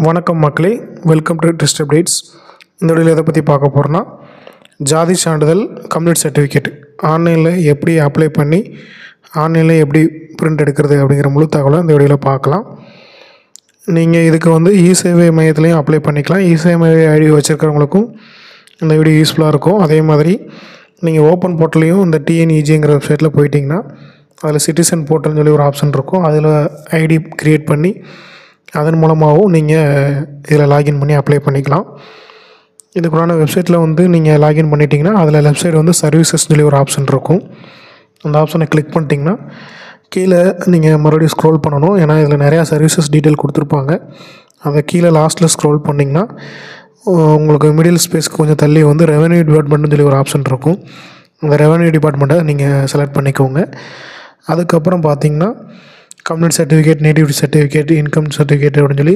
வணக்கம் மக்களே, welcome to test updates. இந்த வீடியோவில் எதை பற்றி பார்க்க போகிறோன்னா, ஜாதி சான்றிதழ் கம்யூனிட்டி சர்டிஃபிகேட் ஆன்லைனில் எப்படி அப்ளை பண்ணி ஆன்லைனில் எப்படி பிரிண்ட் எடுக்கிறது அப்படிங்கிற முழு தகவலை இந்த வீடியோவில் பார்க்கலாம். நீங்கள் இதுக்கு இ-சேவை மையத்துலேயும் அப்ளை பண்ணிக்கலாம். இ-சேவை மைய ஐடி வச்சுருக்கிறவங்களுக்கும் இந்த வீடியோ யூஸ்ஃபுல்லாக இருக்கும். அதே மாதிரி நீங்கள் ஓப்பன் போர்ட்டலையும் இந்த டிஎன்இஜிங்கிற வெப்சைட்டில் போயிட்டிங்கன்னா அதில் சிட்டிசன் போர்ட்டல்னு சொல்லி ஒரு ஆப்ஷன் இருக்கும். அதில் ஐடி க்ரியேட் பண்ணி அதன் மூலமாகவும் நீங்கள் இதில் லாகின் பண்ணி அப்ளை பண்ணிக்கலாம். இதுக்குள்ளான வெப்சைட்டில் நீங்கள் லாகின் பண்ணிட்டீங்கன்னா அதில் லெஃப்ட் சைடு சர்வீசஸ் சொல்லி ஒரு ஆப்ஷன் இருக்கும். அந்த ஆப்ஷனை கிளிக் பண்ணிட்டீங்கன்னா கீழே நீங்கள் மறுபடியும் ஸ்க்ரோல் பண்ணணும். ஏன்னா இதில் நிறையா சர்வீசஸ் டீட்டெயில் கொடுத்துருப்பாங்க. அதை கீழே லாஸ்ட்டில் ஸ்க்ரோல் பண்ணிங்கன்னா உங்களுக்கு மிடில் ஸ்பேஸ்க்கு கொஞ்சம் தள்ளி ரெவென்யூ டிபார்ட்மெண்ட்னு சொல்லி ஒரு ஆப்ஷன் இருக்கும். அந்த ரெவென்யூ டிபார்ட்மெண்ட்டை நீங்கள் செலக்ட் பண்ணிக்கோங்க. அதுக்கப்புறம் பார்த்தீங்கன்னா community certificate, nativity certificate, income certificate அப்படின்னு சொல்லி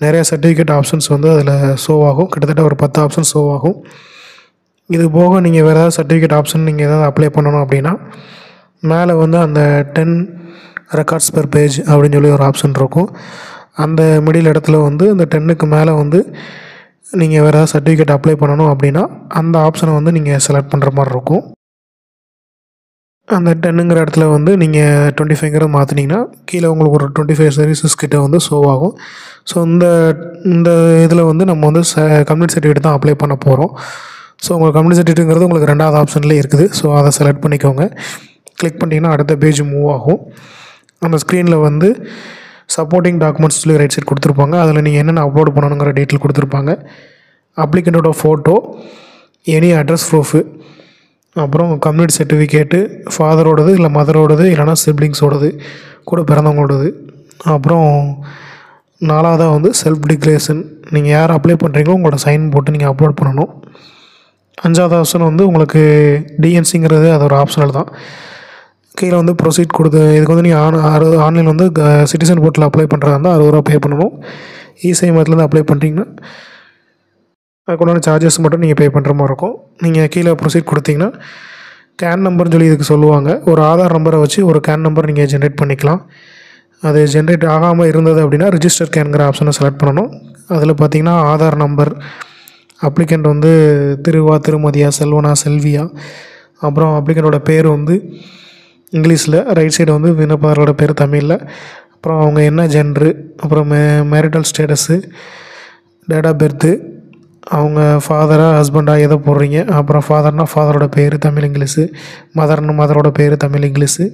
நிறையா சர்டிஃபிகேட் ஆப்ஷன்ஸ் அதில் ஷோ ஆகும். கிட்டத்தட்ட ஒரு 10 ஆப்ஷன் ஷோ ஆகும். இது போக நீங்கள் வேறு ஏதாவது சர்டிஃபிகேட் ஆப்ஷன் நீங்கள் ஏதாவது அப்ளை பண்ணணும் அப்படின்னா மேலே அந்த 10 ரெக்கார்ட்ஸ் பெர் பேஜ் அப்படின்னு சொல்லி ஒரு ஆப்ஷன் இருக்கும். அந்த மிடில் இடத்துல அந்த 10க்கு மேலே நீங்கள் வேறு ஏதாவது சர்டிஃபிகேட் அப்ளை பண்ணணும் அப்படின்னா அந்த ஆப்ஷனை நீங்கள் செலக்ட் பண்ணுற மாதிரி இருக்கும். அந்த 10ங்கிற இடத்துல நீங்கள் 25ங்கிற மாற்றினீங்கன்னா கீழே உங்களுக்கு ஒரு 25 சர்வீசஸ் கிட்ட ஷோ ஆகும். ஸோ இந்த இதில் நம்ம கம்யூனிட்டி சர்டிஃபிகேட் தான் அப்ளை பண்ண போகிறோம். ஸோ உங்களுக்கு கம்யூனிட்டி சர்டிஃபிகேட்டுங்கிறது உங்களுக்கு 2வது ஆப்ஷன்லேயே இருக்குது. ஸோ அதை செலக்ட் பண்ணிக்கோங்க. கிளிக் பண்ணிட்டீங்கன்னா அடுத்த பேஜ் மூவ் ஆகும். அந்த ஸ்க்ரீனில் சப்போர்ட்டிங் டாக்குமெண்ட்ஸ் சொல்லி ரைட் சைட் கொடுத்துருப்பாங்க. அதில் நீங்கள் என்னென்ன அப்லோட் பண்ணணுங்கிற டீட்டெயில் கொடுத்துருப்பாங்க. அப்ளிகண்ட்டோட ஃபோட்டோ, எனி அட்ரஸ் ப்ரூஃபு, அப்புறம் கம்யூனிட்டி சர்டிஃபிகேட்டு, ஃபாதரோடது இல்லை மதரோடது இல்லைனா சிப்ளிங்ஸோடது, கூட பிறந்தவங்களோடது. அப்புறம் 4வதாக செல்ஃப் டிக்ளரேஷன், நீங்கள் யார் அப்ளை பண்ணுறீங்களோ உங்களோட சைன் போட்டு நீங்கள் அப்லோட் பண்ணணும். 5வது ஆப்ஷன் உங்களுக்கு டிஎன்சிங்கிறது அது ஒரு ஆப்ஷனல் தான். கீழே ப்ரொசீட் கொடுத்து இதுக்கு நீங்கள் ஆன்லைன் சிட்டிசன் போர்ட்டில் அப்ளை பண்ணுறதா இருந்தால் 60 ரூபா பே பண்ணணும். இ-சேவை மையத்துலேருந்து அப்ளை பண்ணுறீங்கன்னா அதுக்குண்டான சார்ஜஸ் மட்டும் நீங்கள் பே பண்ணுற மாதிரி இருக்கும். நீங்கள் கீழே ப்ரொசீட் கொடுத்தீங்கன்னா கேன் நம்பர்னு சொல்லி இதுக்கு சொல்லுவாங்க. ஒரு ஆதார் நம்பரை வச்சு ஒரு கேன் நம்பர் நீங்கள் ஜென்ரேட் பண்ணிக்கலாம். அது ஜென்ரேட் ஆகாமல் இருந்தது அப்படின்னா ரிஜிஸ்டர் கேன்கிற ஆப்ஷனை செலக்ட் பண்ணணும். அதில் பார்த்தீங்கன்னா ஆதார் நம்பர், அப்ளிகண்ட் திருவா, திருமதியா, செல்வனா, செல்வியா, அப்புறம் அப்ளிகண்டோட பேர் இங்கிலீஷில், ரைட் சைடு விண்ணப்பதாரோட பேர் தமிழில், அப்புறம் அவங்க என்ன ஜென்ரு, அப்புறம் marital status, date of birth, அவங்க ஃபாதராக ஹஸ்பண்டாக எதை போடுறீங்க, அப்புறம் ஃபாதர்னால் ஃபாதரோட பேர் தமிழ் இங்கிலீஷு, மதர்னு மதரோட பேர் தமிழ் இங்கிலீஷு,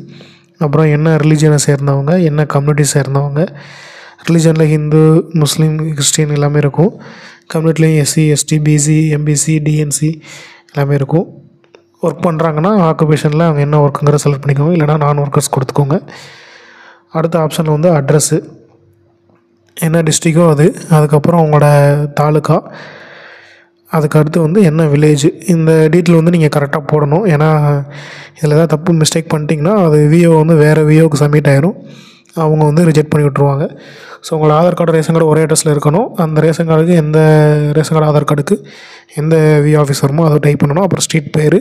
அப்புறம் என்ன ரிலீஜனை சேர்ந்தவங்க, என்ன கம்யூனிட்டி சேர்ந்தவங்க. ரிலீஜனில் ஹிந்து, முஸ்லீம், கிறிஸ்டின் எல்லாமே இருக்கும். கம்யூனிட்டிலையும் SC, ST, BC, MBC, DNC எல்லாமே இருக்கும். ஒர்க் பண்ணுறாங்கன்னா ஆக்குபேஷனில் அவங்க என்ன ஒர்க்குங்கிற செலக்ட் பண்ணிக்கோங்க, இல்லைனா நான் ஒர்க்கர்ஸ் கொடுத்துக்கோங்க. அடுத்த ஆப்ஷனில் அட்ரஸ்ஸு, என்ன டிஸ்ட்ரிக்கோ அது, அதுக்கப்புறம் உங்களோட தாலுக்கா, அதுக்கு அடுத்து என்ன வில்லேஜ். இந்த டீட்டெயில் நீங்கள் கரெக்டாக போடணும். ஏன்னா இதில் ஏதாவது தப்பு மிஸ்டேக் பண்ணிட்டீங்கன்னா அது விஓ வேறு விஓக்கு சப்மிட் ஆகிரும். அவங்க ரிஜெக்ட் பண்ணி விட்ருவாங்க. ஸோ உங்களோட ஆதார் கார்டு, ரேஷன் கார்டு ஒரே அட்ரஸில் இருக்கணும். அந்த ரேஷன் கார்டுக்கு எந்த ரேஷன் கார்டு, ஆதார் கார்டுக்கு எந்த விஓ ஆஃபீஸ் வருமோ அதை டைப் பண்ணணும். அப்புறம் ஸ்ட்ரீட் பேர்,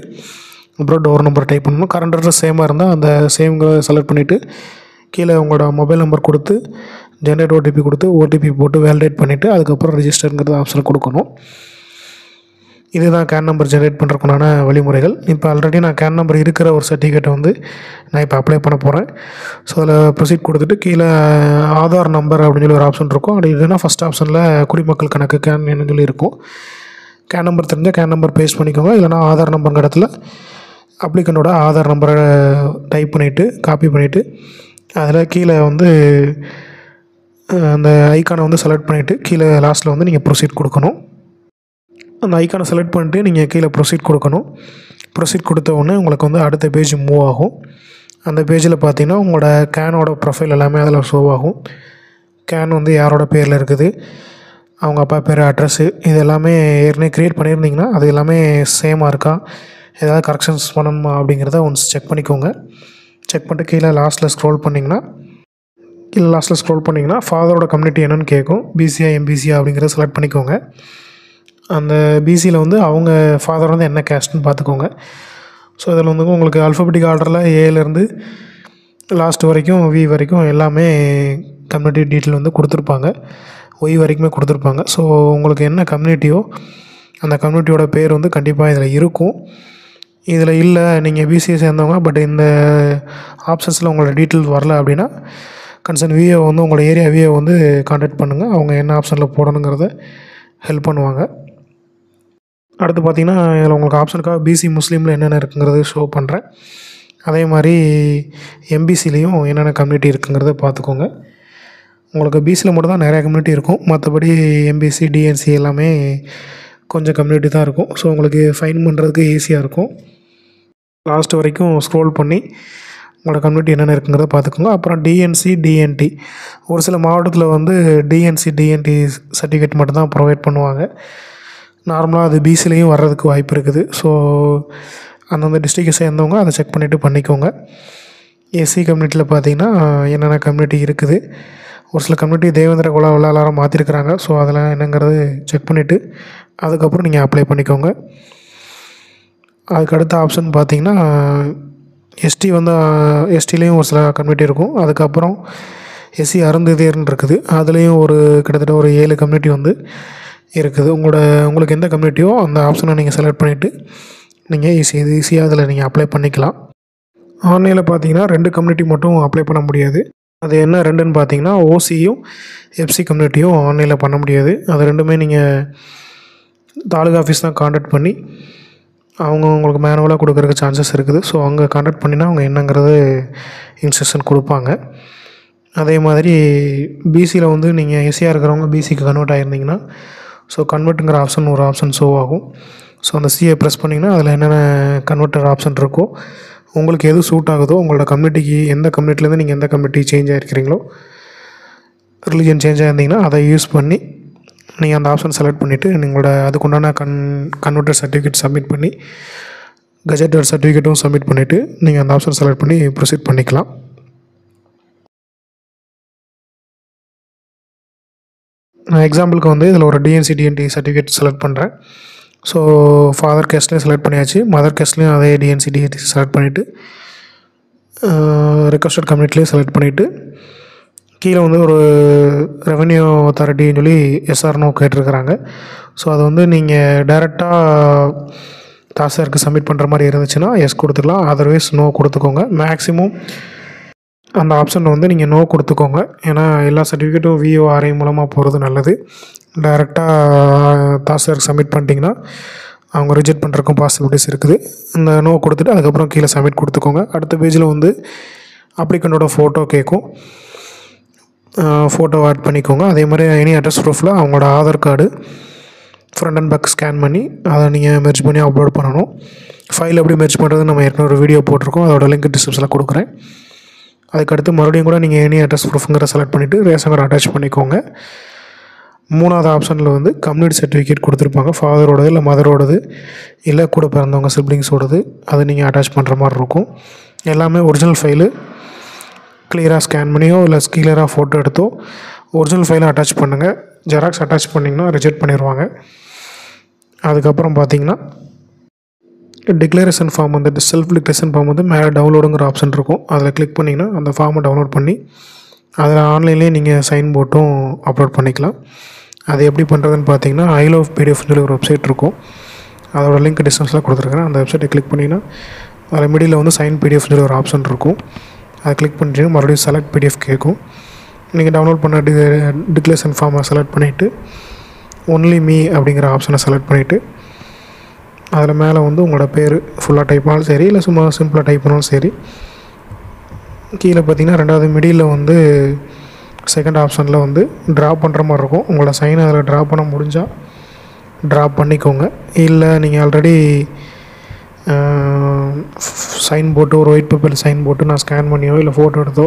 அப்புறம் டோர் நம்பர் டைப் பண்ணணும். கரண்ட் அட்ரஸ் சேமாக இருந்தால் அந்த சேம்ங்க செலக்ட் பண்ணிவிட்டு கீழே உங்களோட மொபைல் நம்பர் கொடுத்து ஜென்ரேட் ஓடிபி கொடுத்து ஓடிபி போட்டு வேலிடேட் பண்ணிவிட்டு அதுக்கப்புறம் ரிஜிஸ்டருங்கிறது ஆப்ஷன் கொடுக்கணும். இதுதான் கேன் நம்பர் ஜென்ரேட் பண்ணுறதுக்குண்டான வழிமுறைகள். இப்போ ஆல்ரெடி நான் கேன் நம்பர் இருக்கிற ஒரு சர்டிஃபிகேட்டை நான் இப்போ அப்ளை பண்ண போகிறேன். ஸோ அதில் ப்ரொசீட் கொடுத்துட்டு கீழே ஆதார் நம்பர் அப்படின்னு சொல்லி ஒரு ஆப்ஷன் இருக்கும். அப்படி இல்லைன்னா ஃபஸ்ட் ஆப்ஷனில் குடிமக்கள் கணக்கு கேன் என்ன சொல்லி இருக்கும். கேன் நம்பர் தெரிஞ்சால் கேன் நம்பர் பேஸ்ட் பண்ணிக்கோங்க. இல்லைனா ஆதார் நம்பருங்கிற இடத்துல அப்ளிகண்டோட ஆதார் நம்பரை டைப் பண்ணிவிட்டு காப்பி பண்ணிவிட்டு அதில் கீழே அந்த ஐக்கானை செலக்ட் பண்ணிவிட்டு கீழே லாஸ்ட்டில் நீங்கள் ப்ரொசீட் கொடுக்கணும். அந்த ஐக்கானை செலக்ட் பண்ணிட்டு நீங்கள் கீழே ப்ரொசீட் கொடுக்கணும். ப்ரொசீட் கொடுத்த உடனே உங்களுக்கு அடுத்த பேஜ் மூவ் ஆகும். அந்த பேஜில் பார்த்தீங்கன்னா உங்களோட கேனோட ப்ரொஃபைல் எல்லாமே அதில் ஷோ ஆகும். கேன் யாரோட பேரில் இருக்குது, அவங்க அப்பா பேர், அட்ரஸ்ஸு, இது எல்லாமே ஏற்கனவே க்ரியேட் பண்ணியிருந்தீங்கன்னா அது எல்லாமே சேமாக இருக்கா, ஏதாவது கரெக்ஷன்ஸ் பண்ணணுமா அப்படிங்கிறத ஒன்ஸ் செக் பண்ணிக்கோங்க. செக் பண்ணிட்டு கீழே லாஸ்ட்டில் ஸ்க்ரோல் பண்ணிங்கன்னா ஃபாதரோட கம்யூனிட்டி என்னென்னு கேட்கும். பிசியா, எம்பிசியா அப்படிங்கிறத செலக்ட் பண்ணிக்கோங்க. அந்த பிசியில் அவங்க ஃபாதர் என்ன கேஸ்ட்னு பார்த்துக்கோங்க. ஸோ இதில் உங்களுக்கு அல்ஃபபெட்டிக் ஆர்டரில் ஏலேருந்து லாஸ்ட் வரைக்கும் வி வரைக்கும் எல்லாமே கம்யூனிட்டி டீட்டெயில் கொடுத்துருப்பாங்க. ஒய் வரைக்குமே கொடுத்துருப்பாங்க. ஸோ உங்களுக்கு என்ன கம்யூனிட்டியோ அந்த கம்யூனிட்டியோட பேர் வந்து கண்டிப்பாக இதில் இருக்கும். இதில் இல்லை நீங்கள் பிசிஏ சேர்ந்தவங்க பட் இந்த ஆப்ஷன்ஸில் உங்களோட டீட்டெயில்ஸ் வரல அப்படின்னா கன்சர்ன் விஏ வந்து உங்களோட ஏரியா விஏ வந்து கான்டாக்ட் பண்ணுங்கள். அவங்க என்ன ஆப்ஷனில் போடணுங்கிறத ஹெல்ப் பண்ணுவாங்க. அடுத்து பார்த்திங்கன்னா இதில் உங்களுக்கு ஆப்ஷனுக்காக பிசி முஸ்லீமில் என்னென்ன இருக்குங்கிறது ஷோ பண்ணுறேன். அதே மாதிரி எம்பிசிலையும் என்னென்ன கம்யூனிட்டி இருக்குங்கிறத பார்த்துக்கோங்க. உங்களுக்கு பிசியில் மட்டும் தான் நிறையா கம்யூனிட்டி இருக்கும். மற்றபடி எம்பிசி டிஎன்சி எல்லாமே கொஞ்சம் கம்யூனிட்டி தான் இருக்கும். ஸோ உங்களுக்கு ஃபைன் பண்ணுறதுக்கு ஈஸியாக இருக்கும். லாஸ்ட் வரைக்கும் ஸ்க்ரோல் பண்ணி உங்களோட கம்யூனிட்டி என்னென்ன இருக்குங்கிறத பார்த்துக்கோங்க. அப்புறம் டிஎன்சி டிஎன்டி ஒரு சில மாவட்டத்தில் வந்து டிஎன்சி டிஎன்டி சர்டிஃபிகேட் மட்டும்தான் ப்ரொவைட் பண்ணுவாங்க. நார்மலாக அது பிசிலையும் வர்றதுக்கு வாய்ப்பு இருக்குது. ஸோ அந்தந்த டிஸ்ட்ரிக்டை சேர்ந்தவங்க அதை செக் பண்ணிவிட்டு பண்ணிக்கோங்க. எஸ்சி கம்யூனிட்டியில் பார்த்திங்கன்னா என்னென்ன கம்யூனிட்டி இருக்குது. ஒரு சில கம்யூனிட்டி தேவேந்திர குல எல்லாரும் மாற்றிருக்கிறாங்க. ஸோ அதெல்லாம் என்னங்கிறது செக் பண்ணிவிட்டு அதுக்கப்புறம் நீங்கள் அப்ளை பண்ணிக்கோங்க. அதுக்கு அடுத்த ஆப்ஷன் பார்த்திங்கன்னா எஸ்டி வந்து எஸ்டிலேயும் ஒரு சில கம்யூனிட்டி இருக்கும். அதுக்கப்புறம் எஸ்சி அருந்ததியர்னு இருக்குது. அதுலேயும் கிட்டத்தட்ட ஒரு 7 கம்யூனிட்டி வந்து இருக்குது. உங்களுக்கு எந்த கம்யூனிட்டியோ அந்த ஆப்ஷனை நீங்கள் செலக்ட் பண்ணிவிட்டு நீங்கள் ஈஸியாக அதில் நீங்கள் அப்ளை பண்ணிக்கலாம். ஆன்லைனில் பார்த்தீங்கன்னா 2 கம்யூனிட்டி மட்டும் அப்ளை பண்ண முடியாது. அது என்ன 2ன்னு பார்த்தீங்கன்னா ஓசியும் எஃப்சி கம்யூனிட்டியும் ஆன்லைனில் பண்ண முடியாது. அது ரெண்டுமே நீங்கள் தாலுகா ஆஃபீஸ் தான் கான்டாக்ட் பண்ணி அவங்க உங்களுக்கு மேனுவலாக கொடுக்குறதுக்கு சான்சஸ் இருக்குது. ஸோ அங்கே கான்டாக்ட் பண்ணினா அவங்க என்னங்கிறது இன்ஸ்ட்ரக்ஷன் கொடுப்பாங்க. அதே மாதிரி பிசியில் வந்து நீங்கள் எஸ்சியாக இருக்கிறவங்க பிசிக்கு கன்வெர்ட் ஆகிருந்தீங்கன்னா ஸோ கன்வெர்ட்டுங்கிற ஒரு ஆப்ஷன் ஷோ ஆகும். ஸோ அந்த சிஏ ப்ரெஸ் பண்ணிங்கன்னா அதில் என்னென்ன கன்வெர்ட்டர் ஆப்ஷன் இருக்கோ உங்களுக்கு எது சூட் ஆகுதோ உங்களோட கம்யூனிட்டிக்கு எந்த கம்யூனிட்டிலேருந்து நீங்கள் எந்த கம்யூனிட்டி சேஞ்ச் ஆகிருக்கிறீங்களோ ரிலீஜன் சேஞ்ச் ஆகிருந்தீங்கன்னா அதை யூஸ் பண்ணி நீங்கள் அந்த ஆப்ஷன் செலக்ட் பண்ணிவிட்டு உங்களோட அதுக்குண்டான கன்வெர்ட்டர் சர்டிஃபிகேட் சப்மிட் பண்ணி கெஜெட்டட் சர்டிஃபிகேட்டும் சப்மிட் பண்ணிவிட்டு நீங்கள் அந்த ஆப்ஷன் செலக்ட் பண்ணி ப்ரொசீட் பண்ணிக்கலாம். நான் எக்ஸாம்பிளுக்கு வந்து இதில் ஒரு டிஎன்சி டிஎன்டி சர்டிஃபிகேட் செலக்ட் பண்ணுறேன். ஸோ ஃபாதர் கேஸ்ட்லேயும் செலக்ட் பண்ணியாச்சு, மதர் கேஸ்ட்லேயும் அதே டிஎன்சி டிஎன்டி செலக்ட் பண்ணிவிட்டு ரெக்வஸ்டட் கம்யூனிட்டிலேயும் செலக்ட் பண்ணிவிட்டு கீழே வந்து ஒரு ரெவென்யூ அத்தாரிட்டின்னு சொல்லி எஸ்ஆர்னோ கேட்டிருக்கிறாங்க. ஸோ அது வந்து நீங்கள் டைரெக்டாக தாசில்தாருக்கு சப்மிட் பண்ணுற மாதிரி இருந்துச்சுன்னா எஸ் கொடுத்துக்கலாம். அதர்வைஸ் நோ கொடுத்துக்கோங்க. மேக்ஸிமம் அந்த ஆப்ஷனில் வந்து நீங்கள் நோ கொடுத்துக்கோங்க. ஏன்னா எல்லா சர்டிஃபிகேட்டும் விஓஆர்ஐ மூலமாக போகிறது நல்லது. டைரெக்டாக தாசில்தாருக்கு சப்மிட் பண்ணிட்டீங்கன்னா அவங்க ரிஜெக்ட் பண்ணுறதுக்கும் பாசிபிலிட்டிஸ் இருக்குது. இந்த நோ கொடுத்துட்டு அதுக்கப்புறம் கீழே சப்மிட் கொடுத்துக்கோங்க. அடுத்த பேஜில் வந்து அப்ளிகண்ட்டோட ஃபோட்டோ கேட்கும். ஃபோட்டோ ஆட் பண்ணிக்கோங்க. அதே மாதிரி எனி அட்ரஸ் ப்ரூஃபில் அவங்களோட Aadhaar card front and back scan பண்ணி அதை நீங்கள் மெர்ஜ் பண்ணி அப்லோட் பண்ணணும். ஃபைல் எப்படி மெர்ஜ் பண்ணுறது நம்ம ஏற்கனவே ஒரு வீடியோ போட்டிருக்கோம். அதோட லிங்க் டிஸ்கிரிப்ஷனில் கொடுக்குறேன். அதுக்கடுத்து மறுபடியும் கூட நீங்கள் எனி அட்ரஸ் ப்ரூஃப்ங்கிற செலக்ட் பண்ணிவிட்டு ரேஷன் கார்டு அட்டாச் பண்ணிக்கோங்க. 3வது ஆப்ஷனில் வந்து கம்யூனிட்டி சர்டிஃபிகேட் கொடுத்துருப்பாங்க. ஃபாதரோடது இல்லை மதரோடது இல்லை கூட பிறந்தவங்க சிப்ளிங்ஸோடது அது நீங்கள் அட்டாச் பண்ணுற மாதிரி இருக்கும். எல்லாமே ஒரிஜினல் ஃபைலு கிளியராக ஸ்கேன் பண்ணியோ இல்லை கிளியராக ஃபோட்டோ எடுத்தோ ஒரிஜினல் ஃபைலை அட்டாச் பண்ணுங்கள். ஜெராக்ஸ் அட்டாச் பண்ணிங்கன்னா ரிஜெக்ட் பண்ணிடுவாங்க. அதுக்கப்புறம் பார்த்தீங்கன்னா டிக்ளரேஷன் ஃபார்ம் வந்து செல்ஃப் டிக்ளரேஷன் ஃபார்ம் வந்து மேலே டவுன்லோடுங்கிற ஆப்ஷன் இருக்கும். அதில் கிளிக் பண்ணிங்கன்னா அந்த ஃபார்மை டவுன்லோட் பண்ணி அதில் ஆன்லைன்லேயே நீங்கள் சைன் போட்டும் அப்லோட் பண்ணிக்கலாம். அது எப்படி பண்ணுறதுன்னு பார்த்தீங்கன்னா ஐ லவ் பிடிஎஃப்னு சொல்லி ஒரு வெப்சைட் இருக்கும். அதோட லிங்க் டிஸ்கிரிப்ஷனில் கொடுத்துருக்குறேன். அந்த வெப்சைட்டை கிளிக் பண்ணிங்கன்னா அதில் மிடில் வந்து சைன் பிடிஎஃப்னு சொல்லி ஒரு ஆப்ஷன் இருக்கும். அதை கிளிக் பண்ணிட்டு மறுபடியும் செலக்ட் பிடிஎஃப் கேட்கும். நீங்கள் டவுன்லோட் பண்ண டிக்ளரேஷன் ஃபார்மை செலக்ட் பண்ணிவிட்டு ஒன்லி மீ அப்படிங்கிற ஆப்ஷனை செலக்ட் பண்ணிவிட்டு அதில் மேலே வந்து உங்களோட பேர் ஃபுல்லாக டைப் பண்ணாலும் சரி இல்லை சும்மா சிம்பிளாக டைப் பண்ணாலும் சரி. கீழே பார்த்தீங்கன்னா 2வது மிடில் வந்து செகண்ட் ஆப்ஷனில் வந்து ட்ராப் பண்ணுற மாதிரி இருக்கும். உங்களோட சைனை அதில் ட்ராப் பண்ண முடிஞ்சால் ட்ராப் பண்ணிக்கோங்க. இல்லை நீங்கள் ஆல்ரெடி சைன் போட்டு ஒரு ஒயிட் பேப்பரில் சைன் போட்டு நான் ஸ்கேன் பண்ணியோ இல்லை ஃபோட்டோ எடுத்தோ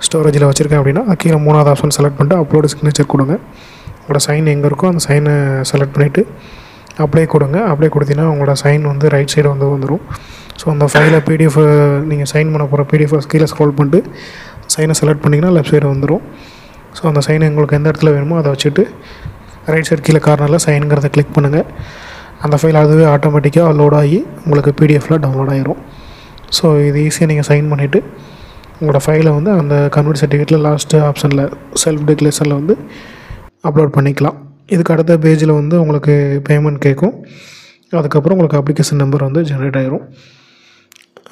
ஸ்டோரேஜில் வச்சுருக்கேன் அப்படின்னா கீழே 3வது ஆப்ஷன் செலக்ட் பண்ணிட்டு அப்லோடு சிக்னேச்சர் கொடுங்க. உங்களோட சைன் எங்கே இருக்கோ அந்த சைனை செலக்ட் பண்ணிவிட்டு அப்ளை கொடுங்க. அப்ளை கொடுத்தீங்கன்னா உங்களோட சைன் வந்து ரைட் சைடு வந்துடும். ஸோ அந்த ஃபைலை பிடிஎஃப் நீங்கள் சைன் பண்ண போகிற பிடிஎஃப் கீழே ஸ்க்ரோல் பண்ணிட்டு சைனை செலக்ட் பண்ணிங்கன்னா லெஃப்ட் சைடு வந்துடும். ஸோ அந்த சைனை உங்களுக்கு எந்த இடத்துல வேணுமோ அதை வச்சுட்டு ரைட் சைடு கீழே கார்னரில் சைனுங்கிறத கிளிக் பண்ணுங்கள். அந்த ஃபைல் அதுவே ஆட்டோமேட்டிக்காக லோட் ஆகி உங்களுக்கு பிடிஎஃப்பில் டவுன்லோட் ஆகிரும். ஸோ இது ஈஸியாக நீங்கள் சைன் பண்ணிவிட்டு உங்களோட ஃபைலை வந்து அந்த கன்வெர்ட் சர்டிஃபிகேட்டில் லாஸ்ட்டு ஆப்ஷனில் செல்ஃப் டிக்ளரேஷனில் வந்து அப்லோட் பண்ணிக்கலாம். இதுக்கு அடுத்த பேஜில் வந்து உங்களுக்கு பேமெண்ட் கேட்கும். அதுக்கப்புறம் உங்களுக்கு அப்ளிகேஷன் நம்பர் வந்து ஜென்ரேட் ஆகிரும்.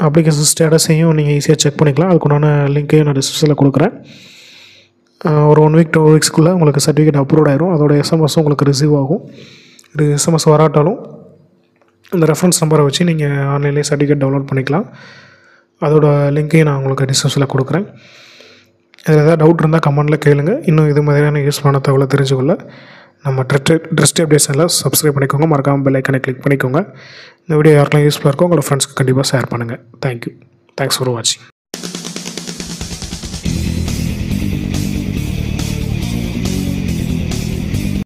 அப்ளிகேஷன் ஸ்டேட்டஸையும் நீங்கள் ஈஸியாக செக் பண்ணிக்கலாம். அதுக்குண்டான லிங்க்கையும் நான் டிஸ்கிரிப்ஷனில் கொடுக்குறேன். ஒரு 1 வீக் 2 வீக்ஸ்க்குள்ளே உங்களுக்கு சர்டிஃபிகேட் அப்லோட் ஆகிரும். அதோட எஸ்எம்எஸும் உங்களுக்கு ரிசீவ் ஆகும். இது எஸ்எம்எஸ் வராட்டாலும் இந்த ரெஃபரன்ஸ் நம்பரை வச்சு நீங்கள் ஆன்லைன்லேயே சர்டிஃபிகேட் டவுன்லோட் பண்ணிக்கலாம். அதோட லிங்க்கையும் நான் உங்களுக்கு டிஸ்கிரிப்ஷனில் கொடுக்குறேன். அதில் ஏதாவது டவுட் இருந்தால் கமெண்ட்டில் கேளுங்க. இன்னும் இது மாதிரியான யூஸ்ஃபுல்லான தகவலை தெரிஞ்சுக்கொள்ள நம்ம ட்ரெஸ்ட் அப்டேட்ஸ் எல்லாம் சப்ஸ்கிரைப் பண்ணிக்கோங்க. மறக்காமல் பெல் ஐக்கனை கிளிக் பண்ணிக்கோங்க. இந்த வீடியோ யாருக்கெல்லாம் யூஸ்ஃபுல்லாக இருக்கோ உங்களோட ஃப்ரெண்ட்ஸ்க்கு கண்டிப்பாக ஷேர் பண்ணுங்கள். தேங்க்யூ. தேங்க்ஸ் ஃபார் வாட்சிங்.